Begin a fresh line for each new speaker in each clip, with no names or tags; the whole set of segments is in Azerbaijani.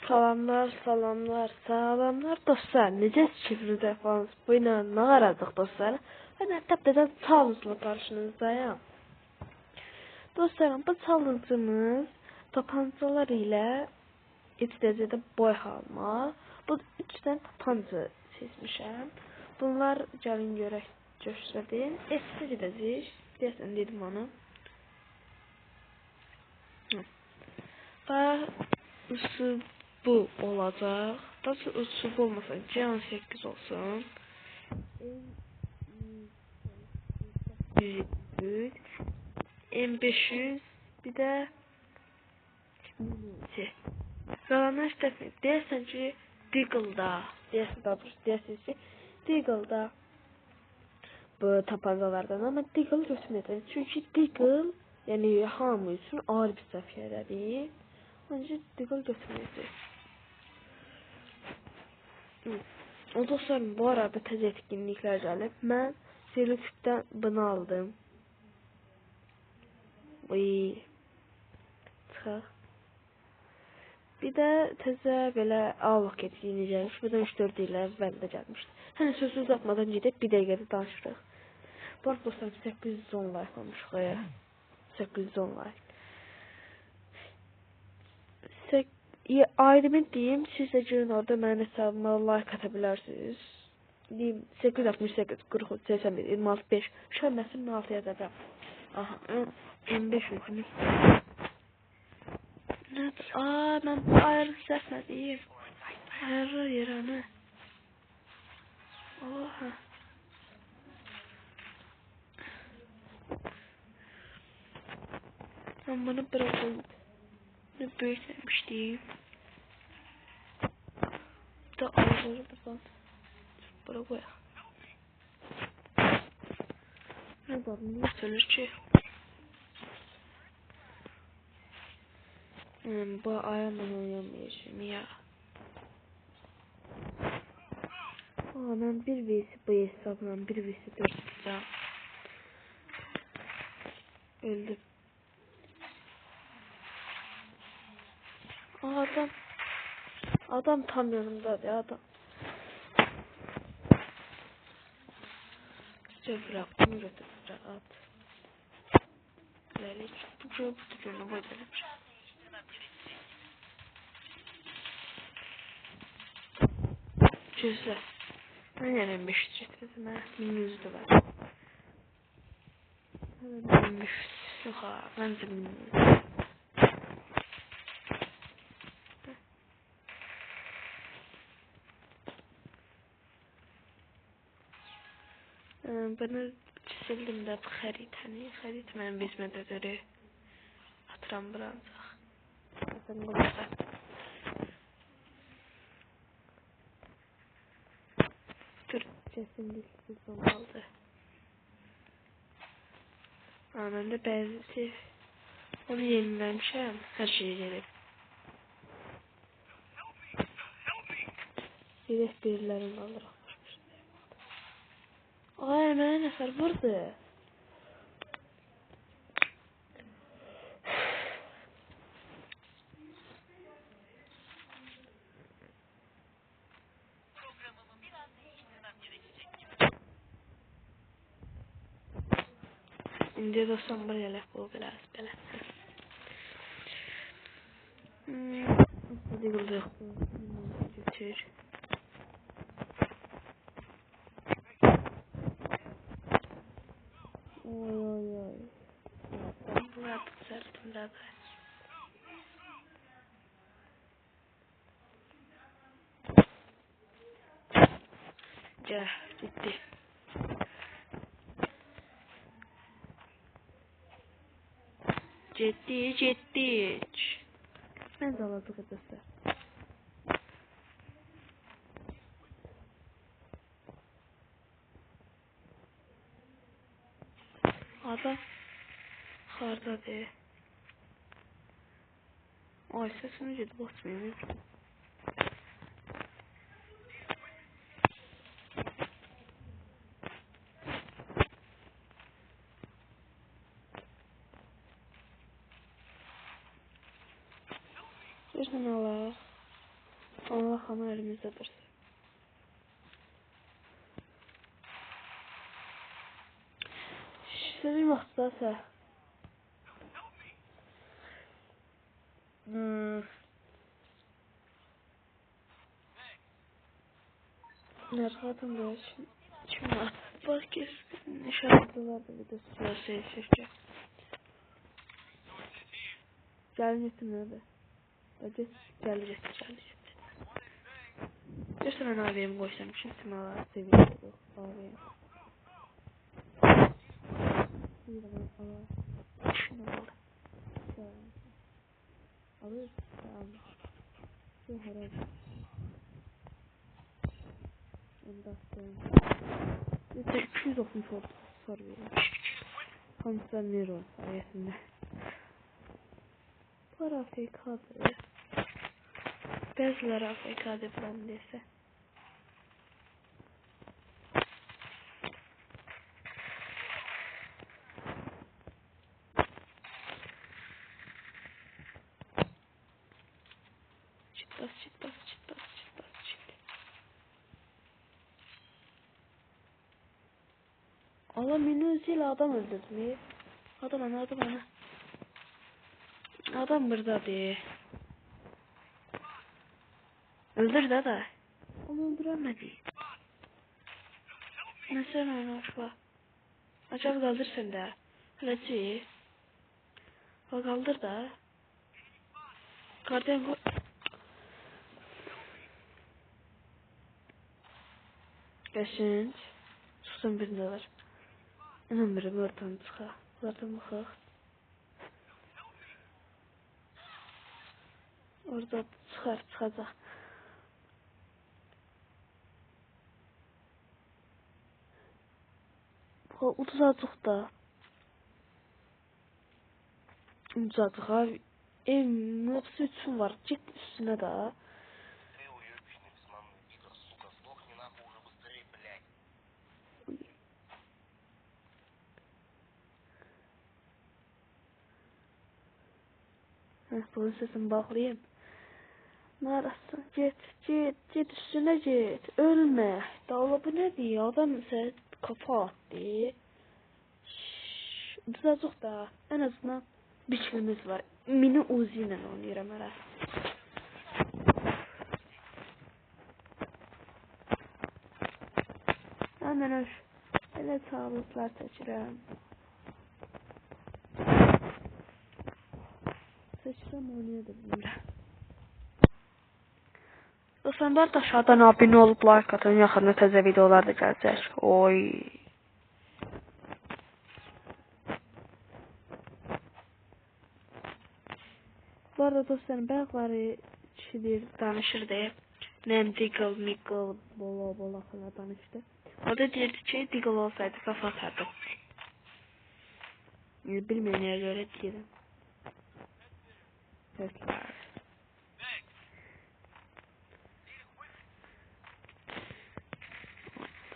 Salamlar, salamlar, salamlar dostlar. Necəsiz keyfiniz əhvalınız? Bu ilə nə aradıq dostlar? Mən təbdədən challenge-la qarşınızdayım. Dostlarım, bu challenge-ımız tapancalar ilə ilk dərəcədə boy alma. Bu 3 dənə tapanca seçmişəm. Bunlar gəlin görək göstərdim. Eski gedəcək. Deyəsən dedim onu. Və bu olacaq. Daha üslubu olmasa C18 olsun. M500 bir də Qalanlar istəfir. Deyəsən ki, Deagle-da. Deyəsən ki, Deagle-da bu tapancalardan. Amma Deagle götürməyəcəm. Çünki Deagle, yəni hamı üçün ayrı bir səviyyədədir. Önce Deagle götürməyəcək. O dostlarım, bu arada təzə etkinliklər gəlib. Mən Selçuk'dan bunu aldım. Çıxaq. Bir də təzə belə Avlıq etkinliyi gəlmiş. Bu da 3-4 il əvvəldə gəlmişdi. Hani söz uzatmadan gedib bir dəqiqədə danışırıq. Bu arada dostlarım 810 like olmuşuq ya. 810 like. Ayrımı deyim, siz də girin orada mənim hesabıma like ata bilərsiniz. Deyim 868 43 81 26 5 şömməsin 6 yazacağım. Aha, M500'ümüz. Nədir? Mən bu ayrı səsmədiyim. Ayrı yeranı. Oha. Ben bunu bırakayım. Ne büyütmemiştim. Bir de ağzını buradan. Bura koyak. Ne var? Niye söyler ki? Bu ayağımla oynamayacağım ya. Ben bir vs bu hesabla bir vs 4 tutacağım. Öldüm. Adam tam yanımdadır adam. İşte bıraktım götürdüm at. Böyle bu çocuğunu koydum. Güzel. Ben yani 500 getirdim ha. 1100 de var. Hemen 1500. Yok ha. Bence 1100. Bana çizildim de bu xərit. Hani xərit mənim bezmədə dörü. Atıram burancaq. Zaten qolsa. Türkçəsində sizdən qaldı. Məndə bəzisi onu yeniləmişəm. Hər şey gəlib. Dirək birilərini alırıq. Ay, mənə nəfər vurdu. İndi dostum buraya laf bu biraz belə. Hadi burada götür. Oy. Bu artık sırtımda da. Gel, gitti. Ciddi. Ben zaladık adası. Adam hardadır. Ay sesini ciddi basmıyor. Gözün Allah. Allah xana elimizdə dursun. İstediğim vaxtdasa. Nereden da şimdi bak ki nişanlılar da bir de siyasi şirket. Gelin ettim de. Hadi gelecek. Gösteren abim koysam şimdi mala seviyorum abim. Bir de Allah. Şunu al. Alır. Tamam. Şu herhalde. Ondan sonra 260 oldu. Soruyorum. Hamster Nero sayesinde. Para AFK'dır. Bazıları AFK'dır falan dese. Çıtlas. Allah minüziyle adam öldürdü. Adam ana. Adam burada değil. Öldür da. Onu öldüremedi. Mesela onu açma. Acaba kaldır sen de. Hadi. Kaldır da. Kardeşim bu. Geçin. Susun birinde var. Ömrüm oradan çıkar. Oradan bakaq. Orada çıxacaq. Bu uzacıq da. Uzacıq abi. Hepsi üçün var. Çık üstüne de. Bunun sesini bağlayayım. Narasın. Git üstüne git. Ölme. Dağla bu ne diyor? Adam ise kafa attı. Uzacıq da. En azından bir şeyimiz var. Mini Uzi ile oynayıram hələ. Hemen hoş. Elə sağlıqlar seçirəm. Seçirəm oynaya da bilmirəm. Dostlar, bu aşağıdan abone olup like atın. Yaxında təzə videolar da gələcək. Oy. Bu arada dostlarım, bayaqları kişidir, danışırdı. Nem Diggle, Miggle, bola falan danıştı. O da deyirdi ki, Diggle olsaydı kafa atardım. Bilməyənə görə deyirəm. Sesler.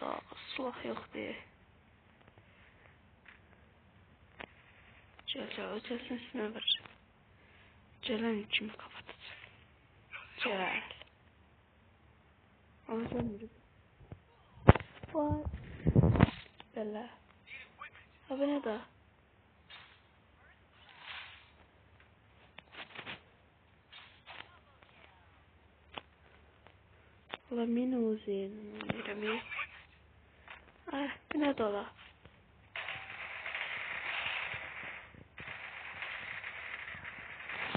Daha silah yoxdur. Ötəsini sinə ver. Gələn kimi kapatacaq. Gəl. Anlamıyorum. Vay. Belə. Abi nə da? Valla mini uzun. Yürümeyi. Ah, bu nə dola?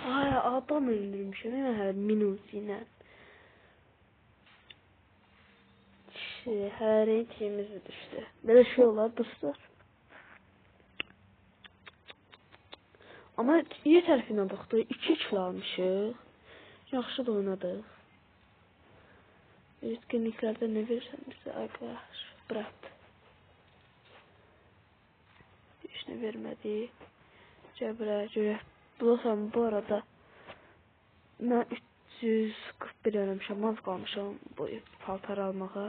Ay, adam öldürmüşüm. Hemen her mini uzunla. Her şeyimiz düştü. Böyle şey olar dostlar. Ama iyi tərəfinə baxdı. 2 kill almışıq. Yaxşı da oynadıq. Etkinliklərdə nə verirsən bizə arkadaş? Bırak. Heç nə vermədi. Cəbrə görə. Bu arada mən 341 eləmişəm. Az qalmışam bu paltar almağa.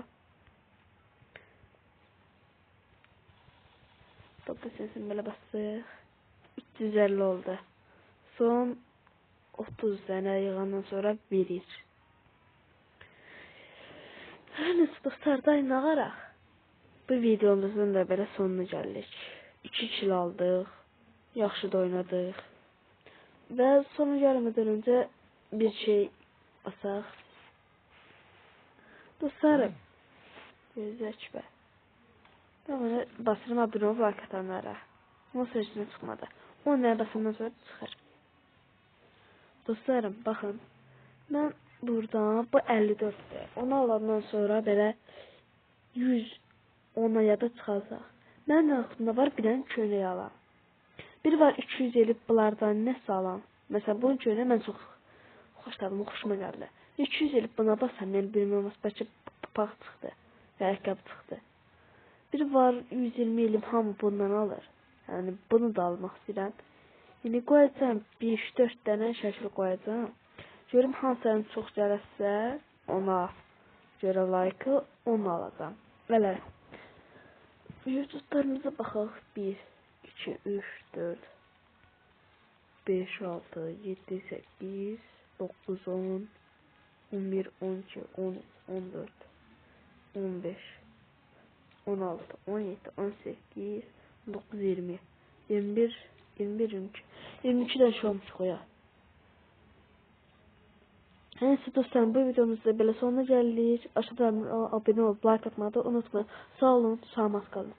Topla sesin belə basıq. 350 oldu. Son 30 dənə yığandan sonra verir. Hər nəsə dostlar, dayanaq. Bu videomuzun da belə sonuna gəldik. 2 kill aldıq. Yaxşı da oynadıq. Və sona gəlmədən öncə bir şey basaq. Dostlarım, gözlək bə. Mən basırım abunə ol, like atanlara. Onun sözünə çıxmadı. O nəyə basandan sonra çıxır. Dostlarım, baxın. Mən buradan, bu 54'dür. Onu alandan sonra belə 100 ona ya da çıxacaq. Mənim aklımda var bir dənə köynək alam. Bir var 250 bunlardan nə salam. Məsələn, bunun köynəyi mən çox xoşladım, xoşuma gəldi. 250 buna basam, yəni bilməm, bəlkə papaq çıxdı, ayaqqabı çıxdı. Bir var 120 ilim hamı bundan alır. Yəni bunu da almaq istəyirəm. Yəni qoyacağam 5-4 dənə şəkil qoyacağam. Görüm hansılarını çox gəlirsə, ona görə like-ı onu alacağam. Belə. YouTube'larımıza baxaq. 1, 2, 3, 4, 5, 6, 7, 8, 9, 10, 11, 12, 13, 14, 15, 16, 17, 18, 19, 20, 21, 22. 22'den şu olmuş koya. Neyse dostlarım, bu videomuzda belə sonuna gəldik. Aşağıdan abone olup like atmayı da unutmayın. Sağ olun, sağ kalın.